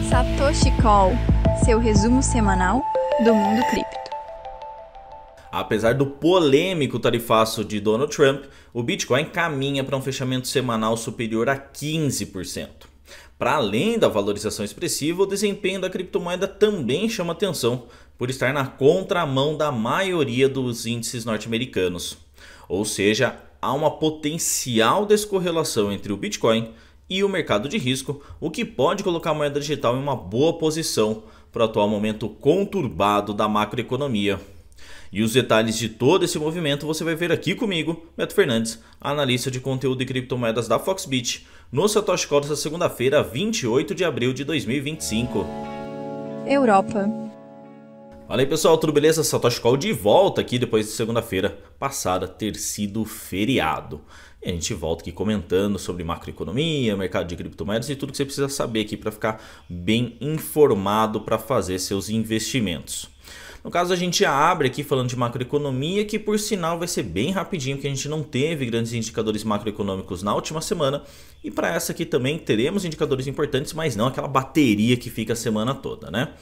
Satoshi Call, seu resumo semanal do mundo cripto. Apesar do polêmico tarifaço de Donald Trump, o Bitcoin caminha para um fechamento semanal superior a 15%. Para além da valorização expressiva, o desempenho da criptomoeda também chama atenção, por estar na contramão da maioria dos índices norte-americanos. Ou seja, há uma potencial descorrelação entre o Bitcoin e o mercado de risco, o que pode colocar a moeda digital em uma boa posição para o atual momento conturbado da macroeconomia. E os detalhes de todo esse movimento você vai ver aqui comigo, Beto Fernandes, analista de conteúdo de criptomoedas da Foxbit, no Satoshi Call desta segunda-feira, 28 de abril de 2025. Europa. Fala aí pessoal, tudo beleza? Satoshi Call de volta aqui depois de segunda-feira passada ter sido feriado. E a gente volta aqui comentando sobre macroeconomia, mercado de criptomoedas e tudo que você precisa saber aqui para ficar bem informado para fazer seus investimentos. No caso, a gente abre aqui falando de macroeconomia, que por sinal vai ser bem rapidinho, porque a gente não teve grandes indicadores macroeconômicos na última semana. E para essa aqui também teremos indicadores importantes, mas não aquela bateria que fica a semana toda, né?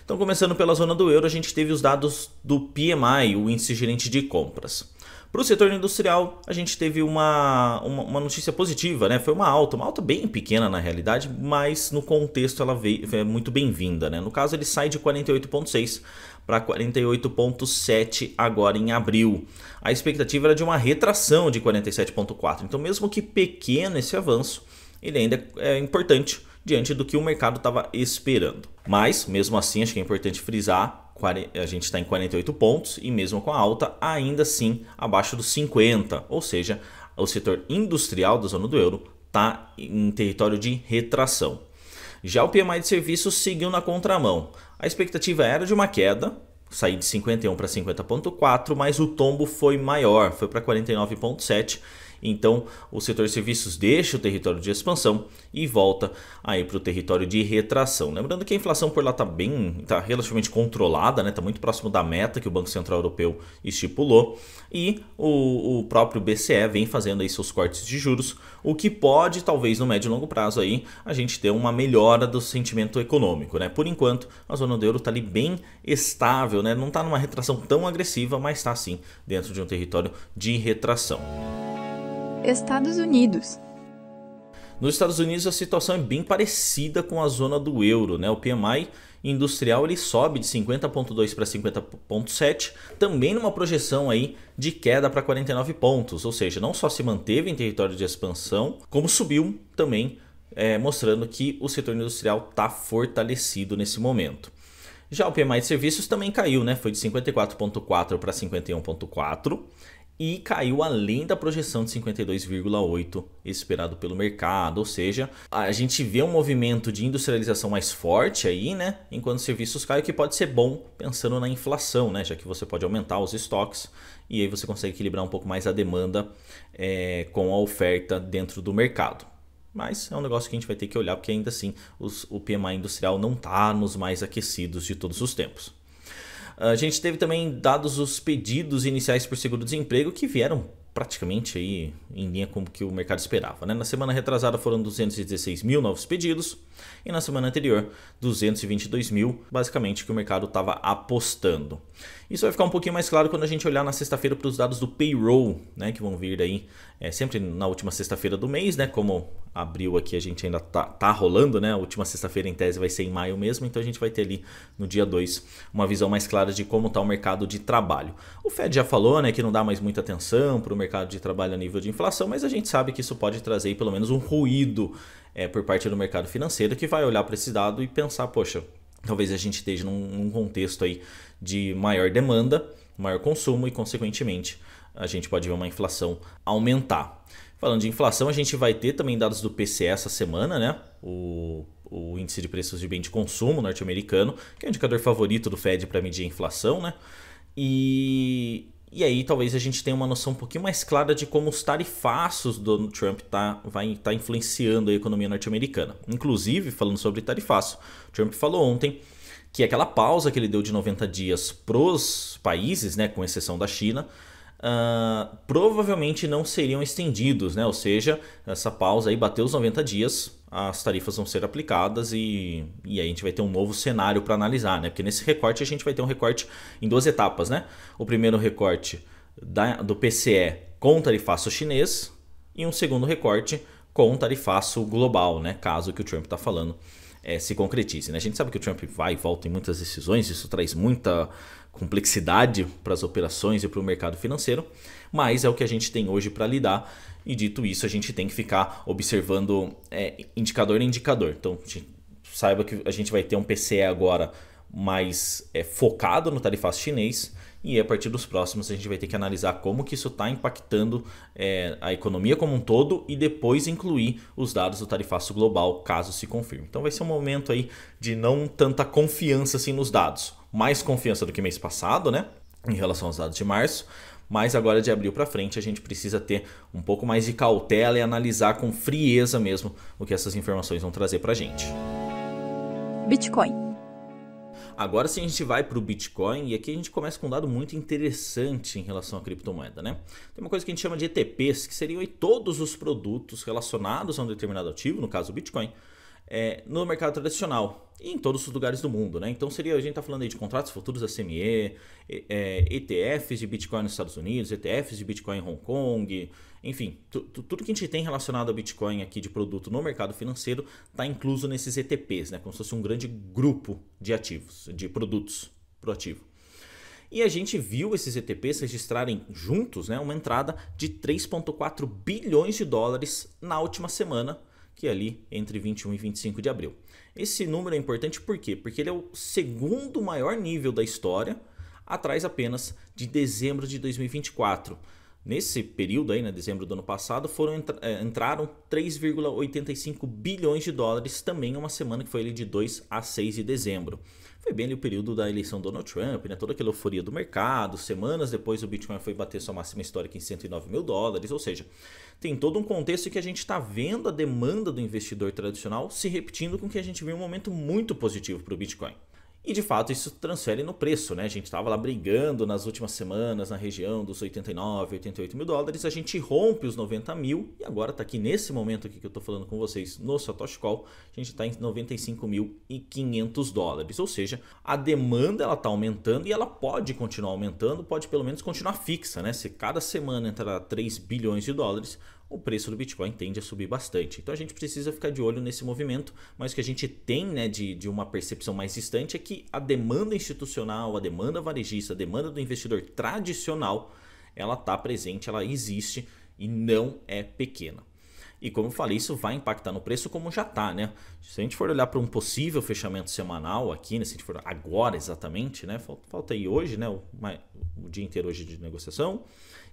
Então, começando pela zona do euro, a gente teve os dados do PMI, o Índice Gerente de Compras. Para o setor industrial, a gente teve uma notícia positiva, né? Foi uma alta bem pequena na realidade, mas no contexto ela é muito bem-vinda, né? No caso, ele sai de 48,6 para 48,7 agora em abril. A expectativa era de uma retração de 47,4. Então, mesmo que pequeno esse avanço, ele ainda é importante diante do que o mercado estava esperando. Mas, mesmo assim, acho que é importante frisar, a gente está em 48 pontos e mesmo com a alta, ainda assim abaixo dos 50. Ou seja, o setor industrial da zona do euro está em território de retração. Já o PMI de serviços seguiu na contramão. A expectativa era de uma queda, sair de 51 para 50,4, mas o tombo foi maior, foi para 49,7. Então, o setor de serviços deixa o território de expansão e volta aí para o território de retração. Lembrando que a inflação por lá está relativamente controlada, né? Está muito próximo da meta que o Banco Central Europeu estipulou. E o próprio BCE vem fazendo aí seus cortes de juros, o que pode, talvez no médio e longo prazo, aí, a gente ter uma melhora do sentimento econômico, né? Por enquanto, a zona do euro está ali bem estável, né? Não está numa retração tão agressiva, mas está sim dentro de um território de retração. Estados Unidos. Nos Estados Unidos a situação é bem parecida com a zona do euro, né? O PMI industrial ele sobe de 50,2 para 50,7, também numa projeção aí de queda para 49 pontos, ou seja, não só se manteve em território de expansão, como subiu também, mostrando que o setor industrial está fortalecido nesse momento. Já o PMI de serviços também caiu, né? Foi de 54,4 para 51,4. E caiu além da projeção de 52,8 esperado pelo mercado, ou seja, a gente vê um movimento de industrialização mais forte aí, né? Enquanto os serviços caem, o que pode ser bom pensando na inflação, né? Já que você pode aumentar os estoques e aí você consegue equilibrar um pouco mais a demanda com a oferta dentro do mercado. Mas é um negócio que a gente vai ter que olhar, porque ainda assim o PMI industrial não está nos mais aquecidos de todos os tempos. A gente teve também dados os pedidos iniciais por seguro-desemprego que vieram praticamente aí em linha com o que o mercado esperava, né? Na semana retrasada foram 216 mil novos pedidos e na semana anterior 222 mil, basicamente o que o mercado estava apostando. Isso vai ficar um pouquinho mais claro quando a gente olhar na sexta-feira para os dados do payroll, né? Que vão vir aí sempre na última sexta-feira do mês, né? Como abril aqui a gente ainda tá rolando, né? A última sexta-feira em tese vai ser em maio mesmo, então a gente vai ter ali no dia 2 uma visão mais clara de como está o mercado de trabalho. O Fed já falou, né, que não dá mais muita atenção para o mercado de trabalho a nível de inflação, mas a gente sabe que isso pode trazer aí, pelo menos um ruído por parte do mercado financeiro que vai olhar para esse dado e pensar, poxa, talvez a gente esteja num contexto aí de maior demanda, maior consumo e consequentemente a gente pode ver uma inflação aumentar. Falando de inflação, a gente vai ter também dados do PCE essa semana, né? O índice de preços de bem de consumo norte-americano, que é o indicador favorito do Fed para medir a inflação, né? E aí talvez a gente tenha uma noção um pouquinho mais clara de como os tarifaços do Donald Trump vai estar influenciando a economia norte-americana. Inclusive, falando sobre tarifaço, Trump falou ontem que aquela pausa que ele deu de 90 dias para os países, né, com exceção da China, provavelmente não seriam estendidos, né? Ou seja, essa pausa aí bateu os 90 dias, as tarifas vão ser aplicadas e aí a gente vai ter um novo cenário para analisar, né? Porque nesse recorte a gente vai ter um recorte em duas etapas, né? O primeiro recorte do PCE com tarifaço chinês e um segundo recorte com tarifaço global, né? Caso o que o Trump está falando se concretize, né? A gente sabe que o Trump vai e volta em muitas decisões, isso traz muita complexidade para as operações e para o mercado financeiro, mas é o que a gente tem hoje para lidar. E dito isso, a gente tem que ficar observando indicador em indicador. Então, saiba que a gente vai ter um PCE agora mais focado no tarifaço chinês e a partir dos próximos a gente vai ter que analisar como que isso está impactando a economia como um todo e depois incluir os dados do tarifaço global, caso se confirme. Então vai ser um momento aí de não tanta confiança assim nos dados. Mais confiança do que mês passado, né? Em relação aos dados de março. Mas agora de abril para frente a gente precisa ter um pouco mais de cautela e analisar com frieza mesmo o que essas informações vão trazer para a gente. Bitcoin. Agora sim a gente vai para o Bitcoin e aqui a gente começa com um dado muito interessante em relação à criptomoeda, né? Tem uma coisa que a gente chama de ETPs, que seriam aí todos os produtos relacionados a um determinado ativo, no caso o Bitcoin, no mercado tradicional e em todos os lugares do mundo, né? Então a gente está falando aí de contratos futuros da CME, ETFs de Bitcoin nos Estados Unidos, ETFs de Bitcoin em Hong Kong, enfim, tudo que a gente tem relacionado a Bitcoin aqui de produto no mercado financeiro está incluso nesses ETPs, né? Como se fosse um grande grupo de ativos, de produtos pro ativo. E a gente viu esses ETPs registrarem juntos, né, uma entrada de 3,4 bilhões de dólares na última semana, que é ali entre 21 e 25 de abril. Esse número é importante por quê? Porque ele é o segundo maior nível da história, atrás apenas de dezembro de 2024. Nesse período aí, né, dezembro do ano passado, entraram 3,85 bilhões de dólares também em uma semana que foi ali de 2 a 6 de dezembro. Foi bem ali o período da eleição do Donald Trump, né, toda aquela euforia do mercado. Semanas depois o Bitcoin foi bater sua máxima histórica em 109 mil dólares, ou seja, tem todo um contexto em que a gente está vendo a demanda do investidor tradicional se repetindo com que a gente viu um momento muito positivo para o Bitcoin. E de fato isso transfere no preço, né? A gente estava lá brigando nas últimas semanas na região dos 89, 88 mil dólares, a gente rompe os 90 mil e agora está aqui nesse momento aqui que eu estou falando com vocês no Satoshi Call, a gente está em 95.500 dólares, ou seja, a demanda ela está aumentando e ela pode continuar aumentando, pode pelo menos continuar fixa, né? Se cada semana entrar 3 bilhões de dólares, o preço do Bitcoin tende a subir bastante. Então a gente precisa ficar de olho nesse movimento, mas o que a gente tem, né, de uma percepção mais distante é que a demanda institucional, a demanda varejista, a demanda do investidor tradicional, ela está presente, ela existe e não é pequena. E como eu falei, isso vai impactar no preço como já está, né? Se a gente for olhar para um possível fechamento semanal aqui, né, se a gente for agora exatamente, né, falta aí hoje, né, o dia inteiro hoje de negociação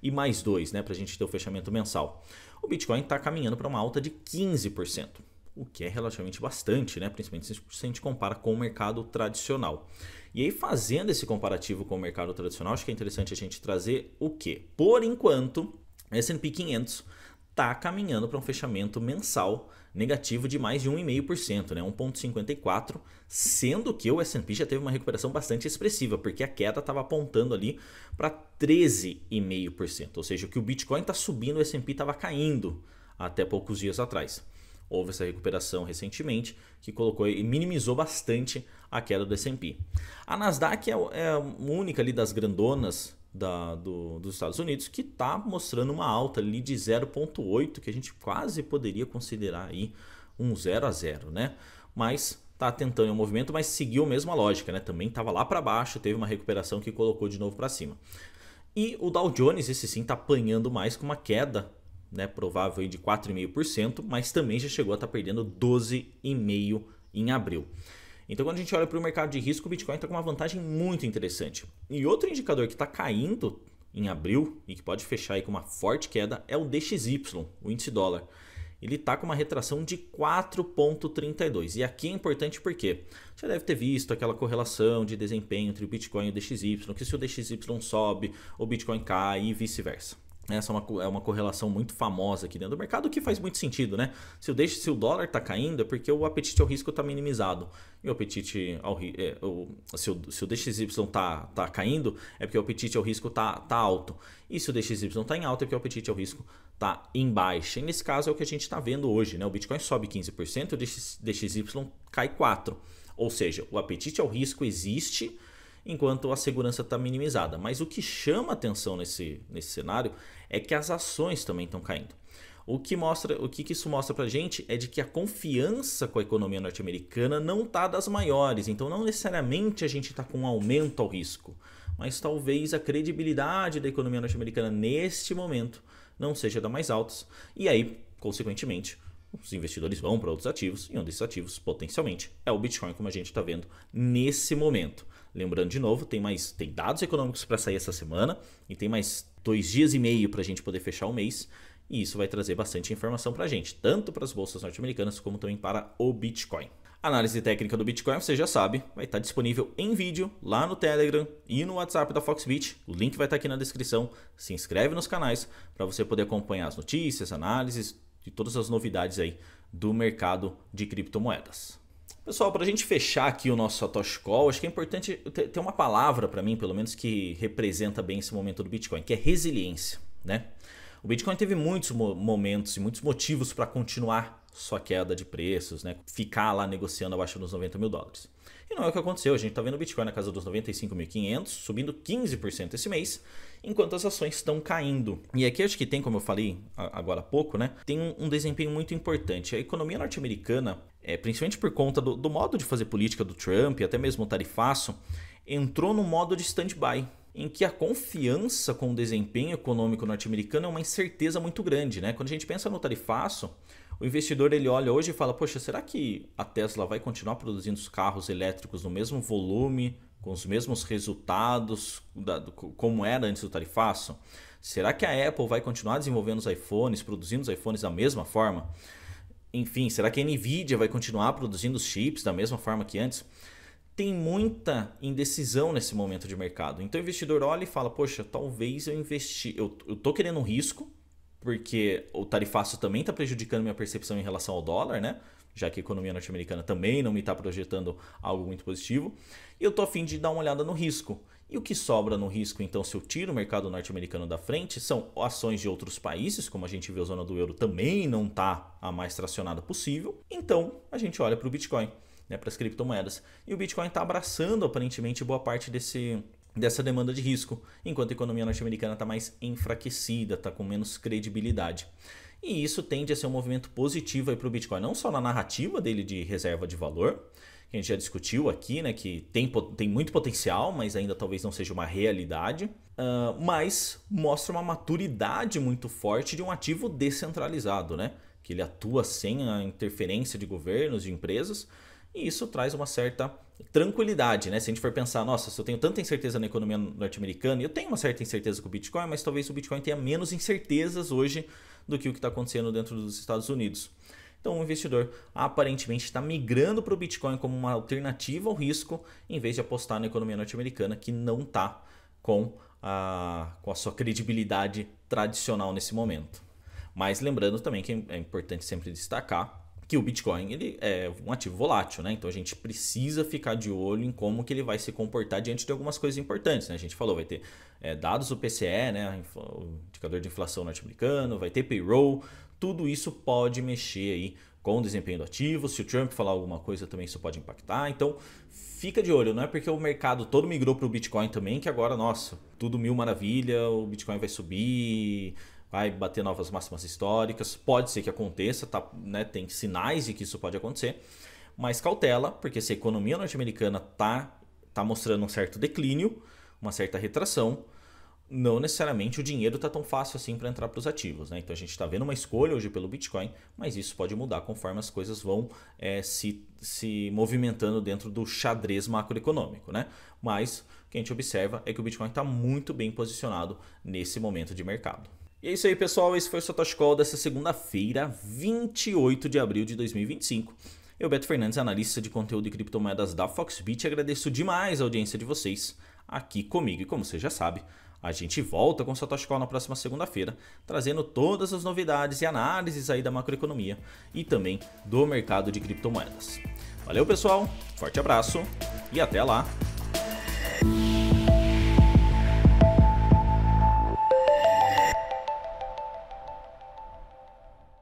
e mais 2, né, para a gente ter o fechamento mensal. O Bitcoin está caminhando para uma alta de 15%, o que é relativamente bastante, né, principalmente se a gente compara com o mercado tradicional. E aí, fazendo esse comparativo com o mercado tradicional, acho que é interessante a gente trazer o quê? Por enquanto, S&P 500 está caminhando para um fechamento mensal negativo de mais de 1,5%, né? 1,54%, sendo que o S&P já teve uma recuperação bastante expressiva, porque a queda estava apontando ali para 13,5%, ou seja, o que o Bitcoin está subindo, o S&P estava caindo até poucos dias atrás. Houve essa recuperação recentemente que colocou e minimizou bastante a queda do S&P. A Nasdaq é a única ali das grandonas dos Estados Unidos que está mostrando uma alta ali de 0,8, que a gente quase poderia considerar aí um 0 a 0, né? Mas está tentando um movimento, mas seguiu a mesma lógica, né? Também estava lá para baixo, teve uma recuperação que colocou de novo para cima. E o Dow Jones, esse sim, está apanhando mais com uma queda, né, provável aí de 4,5%, mas também já chegou a estar perdendo 12,5% em abril. Então, quando a gente olha para o mercado de risco, o Bitcoin está com uma vantagem muito interessante. E outro indicador que está caindo em abril e que pode fechar aí com uma forte queda é o DXY, o índice dólar. Ele está com uma retração de 4,32. E aqui é importante porque você deve ter visto aquela correlação de desempenho entre o Bitcoin e o DXY, que se o DXY sobe, o Bitcoin cai e vice-versa. Essa é uma correlação muito famosa aqui dentro do mercado, que faz muito sentido, né? Se o dólar está caindo, é porque o apetite ao risco está minimizado. E o apetite ao se o DXY está caindo, é porque o apetite ao risco tá alto. E se o DXY está em alta, é porque o apetite ao risco está em baixa. E nesse caso é o que a gente está vendo hoje, né? O Bitcoin sobe 15%, o DXY cai 4%. Ou seja, o apetite ao risco existe, enquanto a segurança está minimizada. Mas o que chama atenção nesse cenário é que as ações também estão caindo. O que isso mostra para a gente é de que a confiança com a economia norte-americana não está das maiores. Então não necessariamente a gente está com um aumento ao risco, mas talvez a credibilidade da economia norte-americana neste momento não seja da mais altas. E aí, consequentemente, os investidores vão para outros ativos, e um desses ativos, potencialmente, é o Bitcoin, como a gente está vendo nesse momento. Lembrando de novo, tem dados econômicos para sair essa semana, e tem mais 2 dias e meio para a gente poder fechar o mês, e isso vai trazer bastante informação para a gente, tanto para as bolsas norte-americanas, como também para o Bitcoin. A análise técnica do Bitcoin, você já sabe, vai estar disponível em vídeo lá no Telegram e no WhatsApp da Foxbit. O link vai estar aqui na descrição. Se inscreve nos canais para você poder acompanhar as notícias, análises e todas as novidades aí do mercado de criptomoedas. Pessoal, para a gente fechar aqui o nosso Satoshi Call, acho que é importante ter uma palavra para mim, pelo menos, que representa bem esse momento do Bitcoin, que é resiliência, né? O Bitcoin teve muitos momentos e muitos motivos para continuar sua queda de preços, né? Ficar lá negociando abaixo dos 90 mil dólares. E não é o que aconteceu, a gente está vendo o Bitcoin na casa dos 95.500, subindo 15% esse mês, enquanto as ações estão caindo. E aqui acho que tem, como eu falei agora há pouco, né? Tem um desempenho muito importante. A economia norte-americana, principalmente por conta do modo de fazer política do Trump, e até mesmo o tarifaço, entrou no modo de stand-by, em que a confiança com o desempenho econômico norte-americano é uma incerteza muito grande, né? Quando a gente pensa no tarifaço, o investidor ele olha hoje e fala, poxa, será que a Tesla vai continuar produzindo os carros elétricos no mesmo volume, com os mesmos resultados como era antes do tarifaço? Será que a Apple vai continuar desenvolvendo os iPhones, produzindo os iPhones da mesma forma? Enfim, será que a Nvidia vai continuar produzindo os chips da mesma forma que antes? Tem muita indecisão nesse momento de mercado. Então o investidor olha e fala, poxa, talvez eu estou querendo um risco, porque o tarifaço também está prejudicando minha percepção em relação ao dólar, né? Já que a economia norte-americana também não me está projetando algo muito positivo. E eu estou a fim de dar uma olhada no risco. E o que sobra no risco, então, se eu tiro o mercado norte-americano da frente, são ações de outros países, como a gente viu a zona do euro também não está a mais tracionada possível. Então a gente olha para o Bitcoin, né, para as criptomoedas. E o Bitcoin está abraçando aparentemente boa parte dessa demanda de risco, enquanto a economia norte-americana está mais enfraquecida, está com menos credibilidade. E isso tende a ser um movimento positivo para o Bitcoin, não só na narrativa dele de reserva de valor, que a gente já discutiu aqui, né, que tem muito potencial, mas ainda talvez não seja uma realidade, mas mostra uma maturidade muito forte de um ativo descentralizado, né, que ele atua sem a interferência de governos, de empresas. E isso traz uma certa tranquilidade, né? Se a gente for pensar, nossa, se eu tenho tanta incerteza na economia norte-americana, eu tenho uma certa incerteza com o Bitcoin, mas talvez o Bitcoin tenha menos incertezas hoje do que o que está acontecendo dentro dos Estados Unidos. Então o investidor aparentemente está migrando para o Bitcoin como uma alternativa ao risco, em vez de apostar na economia norte-americana, que não está com a sua credibilidade tradicional nesse momento. Mas lembrando também que é importante sempre destacar que o Bitcoin ele é um ativo volátil, né? Então a gente precisa ficar de olho em como que ele vai se comportar diante de algumas coisas importantes, né? A gente falou, vai ter dados do PCE, né? O indicador de inflação norte-americano, vai ter payroll, tudo isso pode mexer aí com o desempenho do ativo. Se o Trump falar alguma coisa também isso pode impactar. Então fica de olho, não é porque o mercado todo migrou para o Bitcoin também que agora, nossa, tudo mil maravilha, o Bitcoin vai subir, vai bater novas máximas históricas. Pode ser que aconteça, tá, né? Tem sinais de que isso pode acontecer, mas cautela, porque se a economia norte-americana tá mostrando um certo declínio, uma certa retração, não necessariamente o dinheiro está tão fácil assim para entrar para os ativos, né? Então a gente está vendo uma escolha hoje pelo Bitcoin, mas isso pode mudar conforme as coisas vão se movimentando dentro do xadrez macroeconômico, né? Mas o que a gente observa é que o Bitcoin está muito bem posicionado nesse momento de mercado. E é isso aí, pessoal. Esse foi o Satoshi Call dessa segunda-feira, 28 de abril de 2025. Eu, Beto Fernandes, analista de conteúdo de criptomoedas da Foxbit, agradeço demais a audiência de vocês aqui comigo. E como você já sabe, A gente volta com o Satoshi Call na próxima segunda-feira, trazendo todas as novidades e análises aí da macroeconomia e também do mercado de criptomoedas. Valeu, pessoal, forte abraço e até lá!